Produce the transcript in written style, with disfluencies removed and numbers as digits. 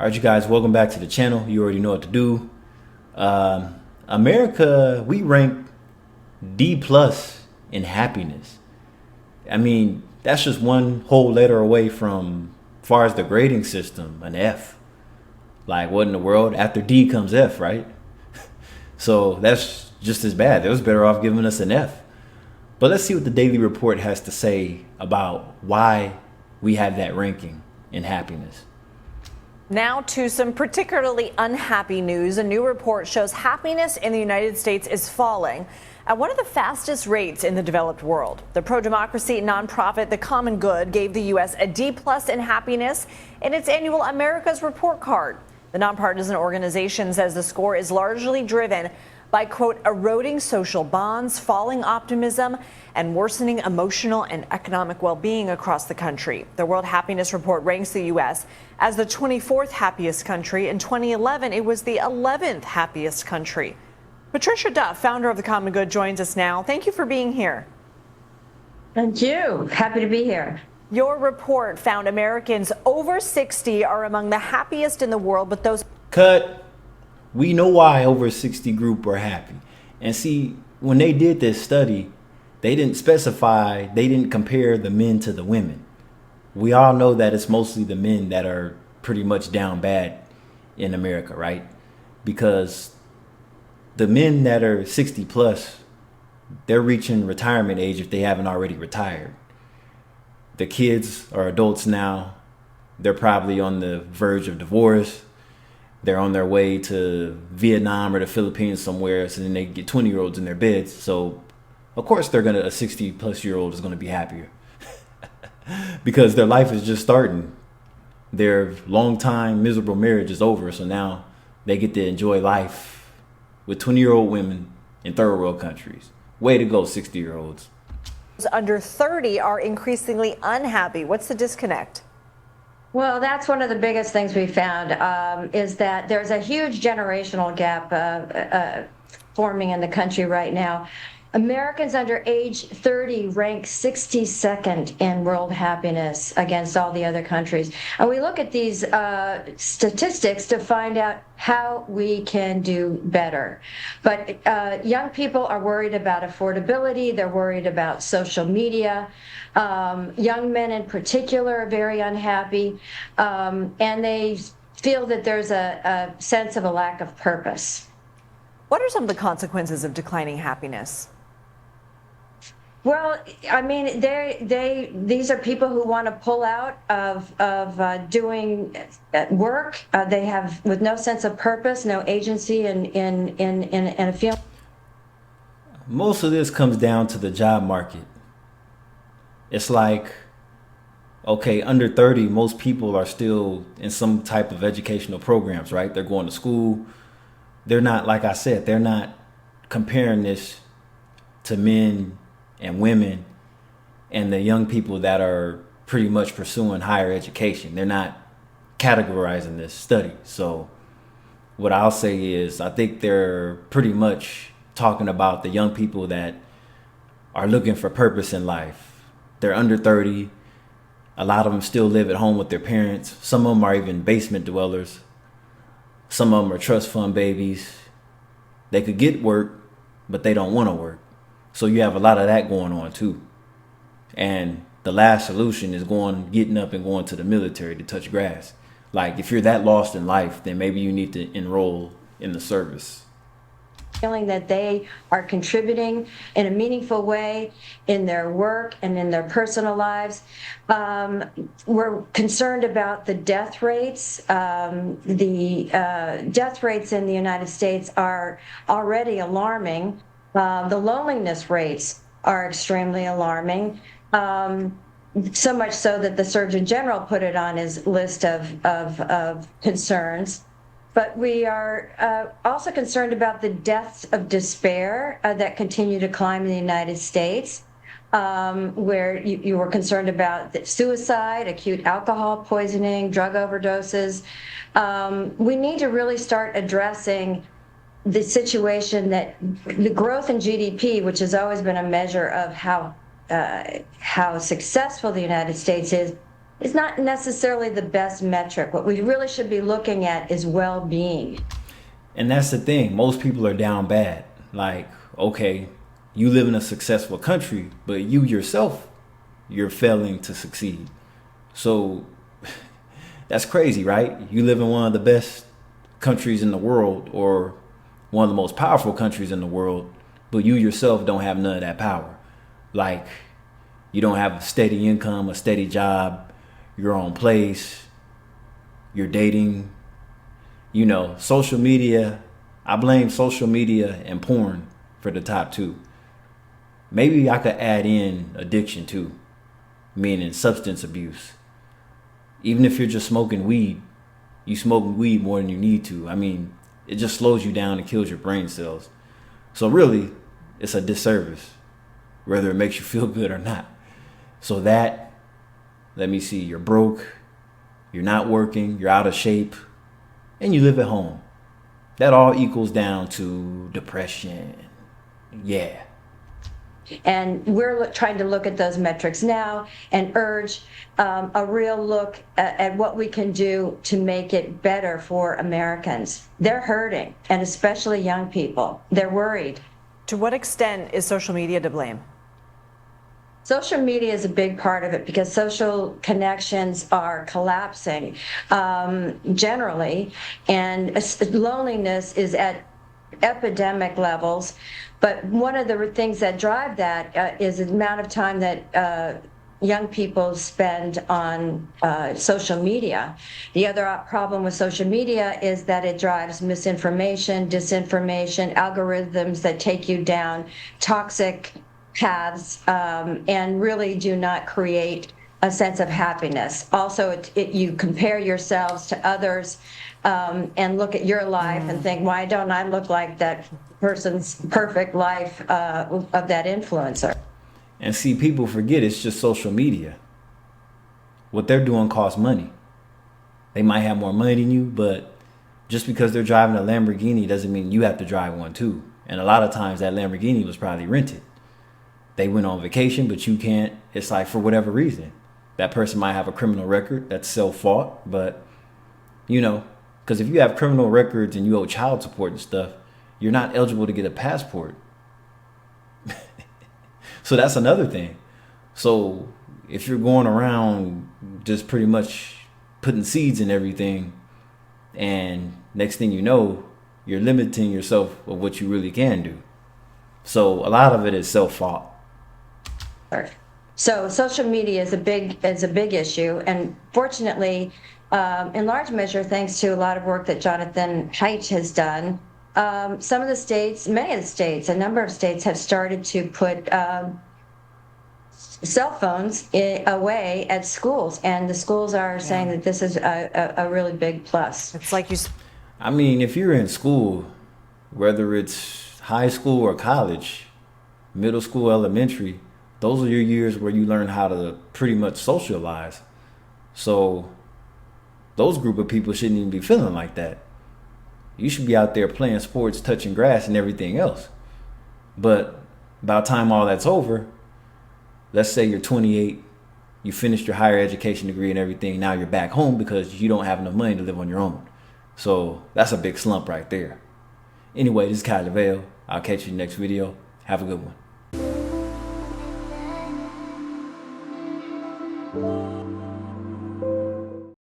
All right, you guys, welcome back to the channel. You already know what to do. America, we rank D plus in happiness. I mean, that's just one whole letter away from, as far as the grading system, an F. Like, what in the world? After D comes F, right? So that's just as bad. They was better off giving us an F. But let's see what the Daily Report has to say about why we have that ranking in happiness. Now to some particularly unhappy news. A new report shows happiness in the United States is falling at one of the fastest rates in the developed world. The pro-democracy nonprofit The Common Good gave the U.S. a D+ in happiness in its annual America's Report Card. The nonpartisan organization says the score is largely driven by, quote, eroding social bonds, falling optimism, and worsening emotional and economic well-being across the country. The World Happiness Report ranks the U.S. as the 24th happiest country. In 2011, it was the 11th happiest country. Patricia Duff, founder of The Common Good, joins us now. Thank you for being here. Thank you. Happy to be here. Your report found Americans over 60 are among the happiest in the world, but those... Cut. We know why over 60 group are happy. And see, when they did this study, they didn't specify, they didn't compare the men to the women. We all know that it's mostly the men that are pretty much down bad in America, right? Because the men that are 60 plus, they're reaching retirement age if they haven't already retired. The kids are adults now. They're probably on the verge of divorce. They're on their way to Vietnam or the Philippines somewhere, so then they get 20-year-olds in their beds. So, of course, a 60-plus-year-old is going to be happier because their life is just starting. Their long-time miserable marriage is over, so now they get to enjoy life with 20-year-old women in third-world countries. Way to go, 60-year-olds. Under 30 are increasingly unhappy. What's the disconnect? Well, that's one of the biggest things we found, is that there's a huge generational gap forming in the country right now. Americans under age 30 rank 62nd in world happiness against all the other countries. And we look at these statistics to find out how we can do better. But young people are worried about affordability. They're worried about social media. Young men in particular are very unhappy. And they feel that there's a sense of a lack of purpose. What are some of the consequences of declining happiness? Well, I mean, these are people who want to pull out of doing work. They have with no sense of purpose, no agency, and a feeling. Most of this comes down to the job market. It's like, okay, under 30, most people are still in some type of educational programs, right? They're going to school. They're not, like I said, they're not comparing this to men and women and the young people that are pretty much pursuing higher education. They're not categorizing this study. So what I'll say is I think they're pretty much talking about the young people that are looking for purpose in life. They're under 30. A lot of them still live at home with their parents. Some of them are even basement dwellers. Some of them are trust fund babies. They could get work, but they don't want to work. So you have a lot of that going on too. And the last solution is getting up and going to the military to touch grass. Like, if you're that lost in life, then maybe you need to enroll in the service. Feeling that they are contributing in a meaningful way in their work and in their personal lives. We're concerned about the death rates. The death rates in the United States are already alarming. The loneliness rates are extremely alarming, so much so that the Surgeon General put it on his list of concerns. But we are also concerned about the deaths of despair that continue to climb in the United States, where you were concerned about suicide, acute alcohol poisoning, drug overdoses. We need to really start addressing the situation that the growth in GDP, which has always been a measure of how successful the United States is, is not necessarily the best metric. What we really should be looking at is well-being. And that's the thing. Most people are down bad. Like, okay, you live in a successful country, but you yourself, you're failing to succeed. So that's crazy, right? You live in one of the best countries in the world, or one of the most powerful countries in the world, but you yourself don't have none of that power. Like, you don't have a steady income, a steady job, your own place, you're dating, social media. I blame social media and porn for the top two. Maybe I could add in addiction too, meaning substance abuse. Even if you're just smoking weed, you smoking weed more than you need to. I mean, it just slows you down and kills your brain cells. So really, it's a disservice, whether it makes you feel good or not. So that, let me see, you're broke, you're not working, you're out of shape, and you live at home. That all equals down to depression. Yeah. And we're trying to look at those metrics now and urge a real look at what we can do to make it better for Americans. They're hurting, and especially young people. They're worried. To what extent is social media to blame? Social media is a big part of it because social connections are collapsing generally, and loneliness is at epidemic levels. But one of the things that drive that is the amount of time that young people spend on social media. The other problem with social media is that it drives misinformation, disinformation, algorithms that take you down toxic paths and really do not create a sense of happiness. Also, you compare yourselves to others and look at your life and think, why don't I look like that person's perfect life of that influencer? And see, people forget it's just social media. What they're doing costs money. They might have more money than you, but just because they're driving a Lamborghini doesn't mean you have to drive one too. And a lot of times that Lamborghini was probably rented. They went on vacation, but you can't. It's like, for whatever reason. That person might have a criminal record. That's self-fault. But, because if you have criminal records and you owe child support and stuff, you're not eligible to get a passport. So that's another thing. So if you're going around just pretty much putting seeds in everything, and next thing you know, you're limiting yourself of what you really can do. So a lot of it is self-fault. So social media is a big issue, and fortunately, in large measure, thanks to a lot of work that Jonathan Haidt has done, some of the states, many of the states, a number of states have started to put cell phones away at schools, and the schools are saying that this is a really big plus. It's like I mean, if you're in school, whether it's high school or college, middle school, elementary, those are your years where you learn how to pretty much socialize. So those group of people shouldn't even be feeling like that. You should be out there playing sports, touching grass and everything else. But by the time all that's over, let's say you're 28, you finished your higher education degree and everything, now you're back home because you don't have enough money to live on your own. So that's a big slump right there. Anyway, this is Kylie Vale. I'll catch you in the next video. Have a good one.